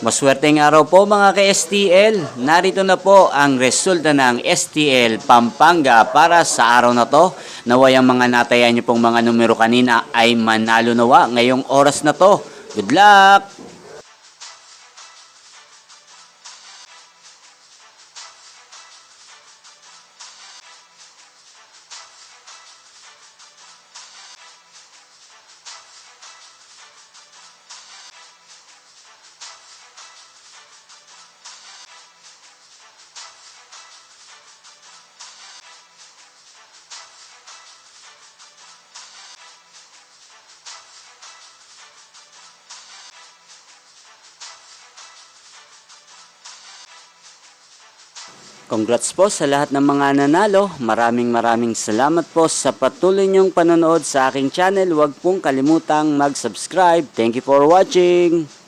Maswerteng araw po mga ka-STL. Narito na po ang resulta ng STL Pampanga para sa araw na to. Naway ang mga natayan niyo pong mga numero kanina ay manalo nawa ngayong oras na to. Good luck! Congrats po sa lahat ng mga nanalo. Maraming salamat po sa patuloy niyong panonood sa aking channel. Huwag pong kalimutang mag-subscribe. Thank you for watching.